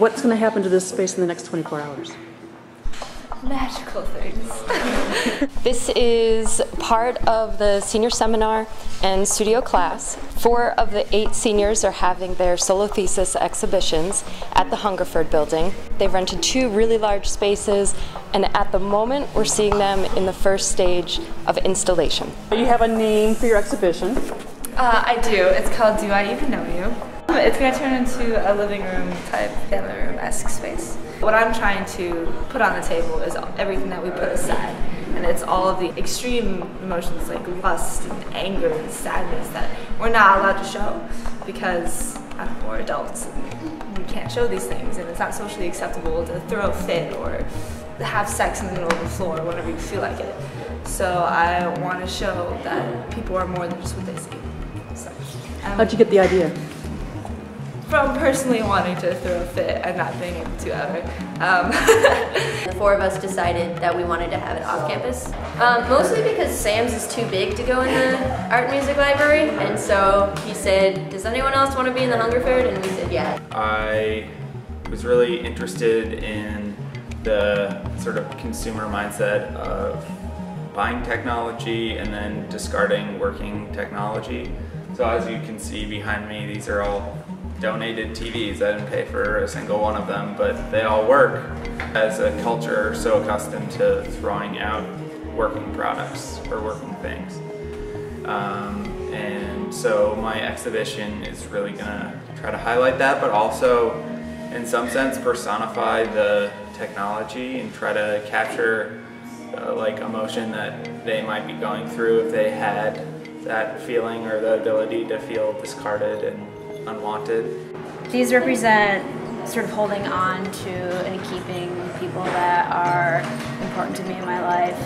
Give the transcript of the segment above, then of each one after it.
What's going to happen to this space in the next 24 hours? Magical things. This is part of the senior seminar and studio class. 4 of the 8 seniors are having their solo thesis exhibitions at the Hungerford Building. They've rented 2 really large spaces, and at the moment we're seeing them in the first stage of installation. You have a name for your exhibition. I do. It's called Do I Even Know You? It's going to turn into a living room type family room-esque space. What I'm trying to put on the table is everything that we put aside. And it's all of the extreme emotions like lust and anger and sadness that we're not allowed to show because we're adults and we can't show these things, and it's not socially acceptable to throw a fit or have sex in the middle of the floor whenever you feel like it. So I want to show that people are more than just what they see. So, how'd you get the idea? From personally wanting to throw a fit and not being able to ever. The 4 of us decided that we wanted to have it off campus. Mostly because Sam's is too big to go in the art and music library, and so he said, does anyone else want to be in the Hungerford? And we said, yeah. I was really interested in the sort of consumer mindset of buying technology and then discarding working technology. So as you can see behind me, these are all donated TVs. I didn't pay for a single one of them, but they all work. As a culture, so accustomed to throwing out working products or working things. And so my exhibition is really gonna try to highlight that, but also in some sense personify the technology and try to capture like emotion that they might be going through if they had that feeling or the ability to feel discarded and unwanted. These represent sort of holding on to and keeping people that are important to me in my life.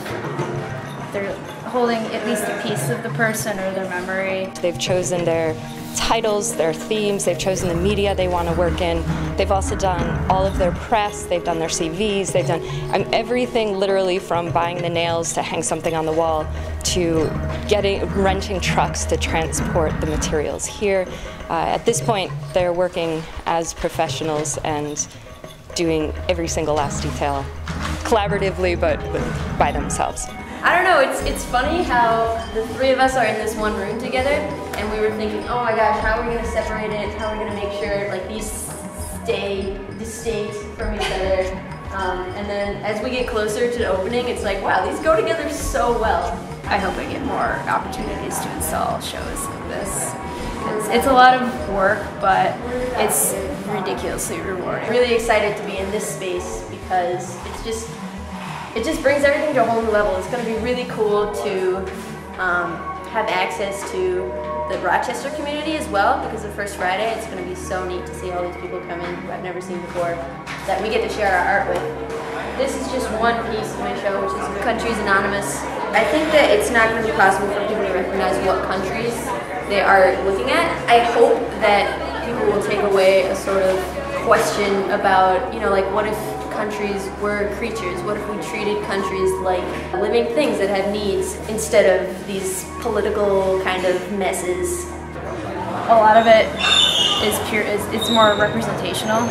They're holding at least a piece of the person or their memory. They've chosen their titles, their themes, they've chosen the media they want to work in. They've also done all of their press, they've done their CVs, they've done everything literally from buying the nails to hang something on the wall to renting trucks to transport the materials here. At this point, they're working as professionals and doing every single last detail collaboratively, but by themselves. I don't know, it's funny how the 3 of us are in this one room together, and we were thinking, oh my gosh, how are we going to separate it? How are we going to make sure like these stay distinct from each other? And then as we get closer to the opening, it's like, wow, these go together so well. I hope I get more opportunities to install shows like this. It's a lot of work, but it's ridiculously rewarding. Really excited to be in this space because it just brings everything to a whole new level. It's going to be really cool to have access to the Rochester community as well, because the first Friday it's going to be so neat to see all these people come in who I've never seen before that we get to share our art with. This is just one piece of my show, which is Countries Anonymous. I think that it's not going to be possible for people to recognize what countries they are looking at. I hope that people will take away a sort of question about, you know, like what if countries were creatures? What if we treated countries like living things that have needs instead of these political kind of messes? A lot of it is pure, it's more representational.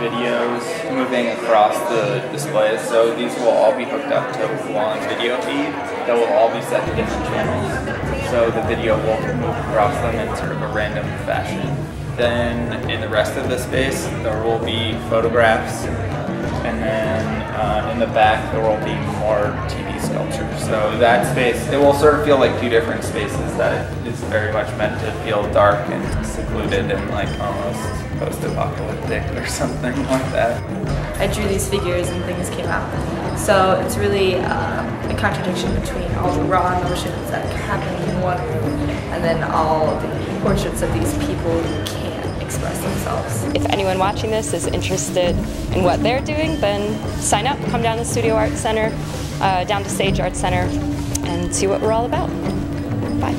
Videos moving across the displays, so these will all be hooked up to one video feed that will all be set to different channels. So the video will move across them in sort of a random fashion. Then in the rest of the space there will be photographs, and then in the back there will be more TV sculptures. So that space, it will sort of feel like 2 different spaces that is very much meant to feel dark and secluded and like almost post-apocalyptic or something like that. I drew these figures and things came out. So it's really a contradiction between all the raw emotions that happen in one room and then all the portraits of these people who can't express themselves. If anyone watching this is interested in what they're doing, then sign up, come down to Studio Art Center, down to Sage Art Center, and see what we're all about. Bye.